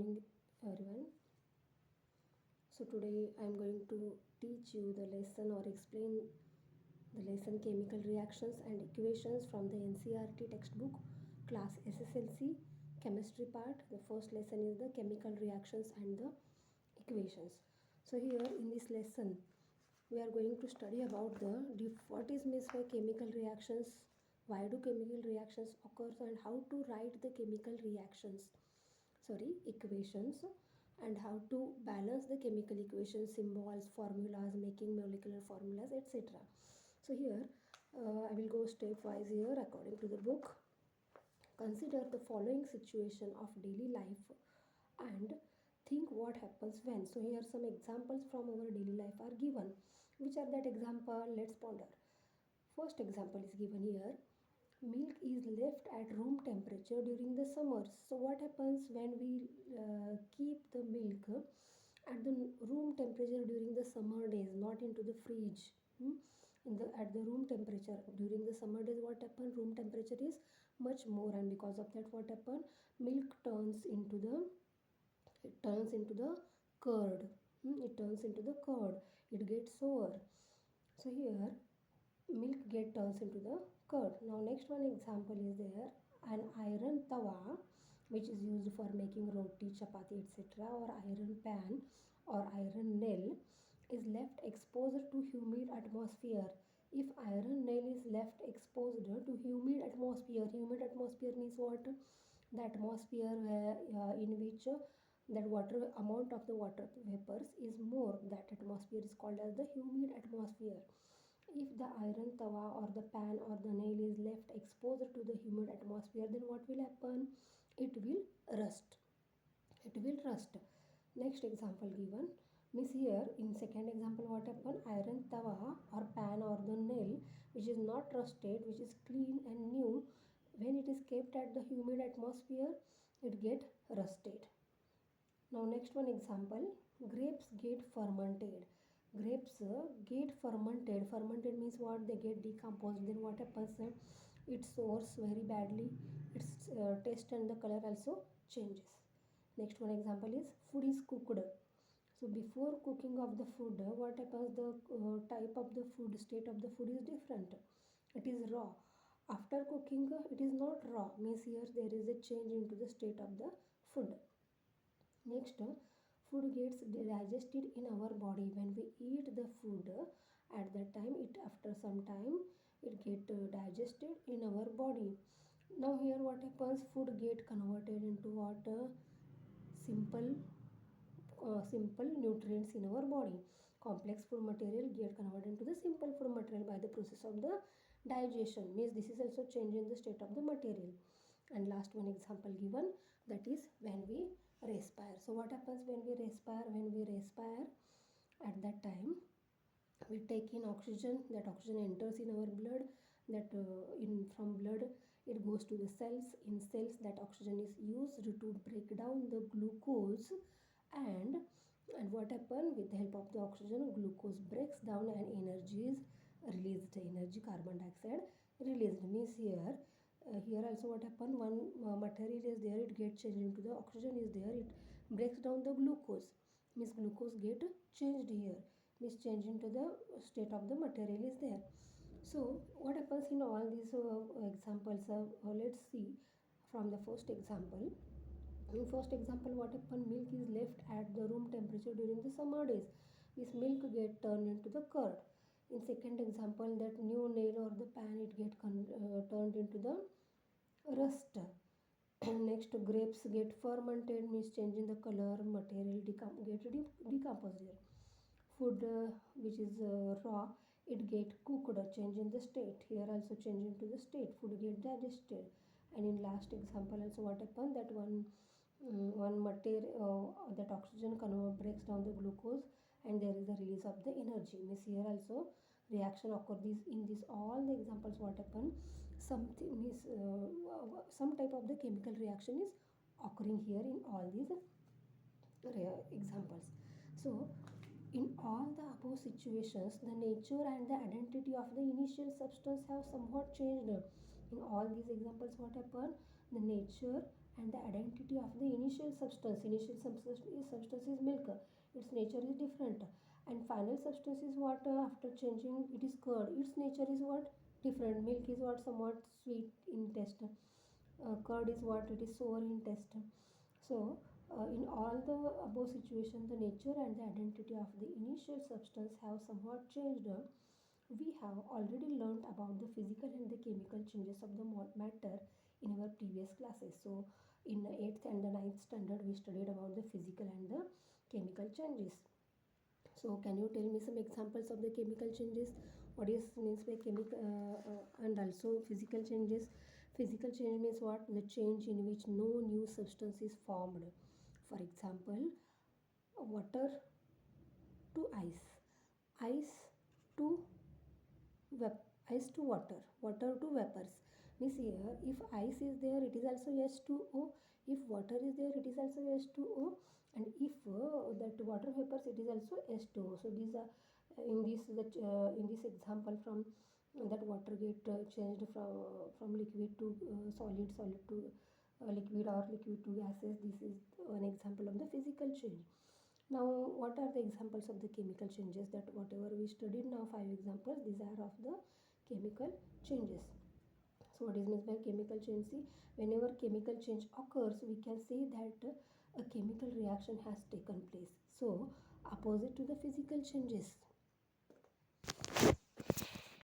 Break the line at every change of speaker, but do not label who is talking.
morning everyone. So today I am going to teach you the lesson or explain the lesson chemical reactions and equations from the NCERT textbook class SSLC chemistry part. The first lesson is the chemical reactions and the equations. So here in this lesson we are going to study about what is meant by chemical reactions, why do chemical reactions occur, and how to write the chemical equations, and how to balance the chemical equations, symbols, formulas, making molecular formulas, etc. So here I will go stepwise here according to the book. Consider the following situation of daily life and think what happens when. So here some examples from our daily life are given. Which are that example? Let's ponder. First example is given here. Milk is left at room temperature during the summers. So what happens when we keep the milk at the room temperature during the summer days, not into the fridge? At the room temperature during the summer days, what happen? Room temperature is much more, and because of that, what happen? Milk turns into the curd. It turns into the curd. It gets sour. So here milk turns into the curd. Now next one example is there. An iron tawa, which is used for making roti, chapati, etc., or iron pan or iron nail, is left exposed to humid atmosphere. If iron nail is left exposed to humid atmosphere means what? The atmosphere in which that water amount of the water vapors is more, that atmosphere is called as the humid atmosphere. If the iron tawa or the pan or the nail is left exposed to the humid atmosphere, then what will happen? It will rust. Next example given means here in second example, what happened? Iron tawa or pan or the nail which is not rusted, which is clean and new, when it is kept at the humid atmosphere, it get rusted. Now next one example, grapes get fermented. Fermented means what? They get decomposed. Then what happens? It sours very badly. Its taste and the color also changes. Next one example is food is cooked. So before cooking of the food, what happens? The type of the food, state of the food is different. It is raw. After cooking, it is not raw. Means here there is a change into the state of the food. Next, food gets digested in our body. When we eat the food, at that time, after some time, it get digested in our body. Now here what happens? Food get converted into what? Simple nutrients in our body. Complex food material get converted into the simple food material by the process of the digestion. Means this is also change in the state of the material. And last one example given, that is when we respire. So what happens when we respire? When we respire, at that time we take in oxygen. That oxygen enters in our blood. That from blood it goes to the cells. In cells, that oxygen is used to break down the glucose, and what happens? With the help of the oxygen, glucose breaks down and energy is released. Energy, carbon dioxide released. Means here also what happen? One material is there, it gets changed into the oxygen is there, it breaks down the glucose. Means glucose get changed here. Means change into the state of the material is there. So what happens in all these examples? Let's see from the first example. In first example, what happened? Milk is left at the room temperature during the summer days. This milk get turned into the curd. In second example, that new nail or the pan, it get turned into the rust. Next, grapes get fermented, means changing the color, material decomposed here. Food which is raw, it get cooked, changing the state. Here also changing to the state. Food get digested. And in last example also what happened? That one material that oxygen breaks down the glucose, and there is a release of the energy. Means here also reaction occur in this all the examples. What happen? Something is some type of the chemical reaction is occurring here in all these examples. So in all the above situations, the nature and the identity of the initial substance have somewhat changed. In all these examples, what happened? The nature And the identity of the initial substance. Initial substance is milk. Its nature is different. And final substance is what, after changing it is curd. Its nature is what, different. Milk is what, somewhat sweet in taste. Curd is what, it is sour in taste. So in all the above situation, the nature and the identity of the initial substance have somewhat changed. We have already learned about the physical and the chemical changes of the matter in our previous classes. So in the 8th and the ninth standard, we studied about the physical and the chemical changes. So can you tell me some examples of the chemical changes? What is means by chemical and also physical changes? Physical change means what? The change in which no new substance is formed. For example, water to ice, ice to ice to water, water to vapors. Means here, if ice is there, it is also H2O. If water is there, it is also H2O. And if that water vapors, it is also H2O. So these are in this example, from that water get changed from liquid to solid, solid to liquid, or liquid to gases. This is an example of the physical change. Now, what are the examples of the chemical changes? That whatever we studied now, 5 examples, these are of the chemical changes. So what is meant by chemical change? See, whenever chemical change occurs, we can say that a chemical reaction has taken place. So opposite to the physical changes.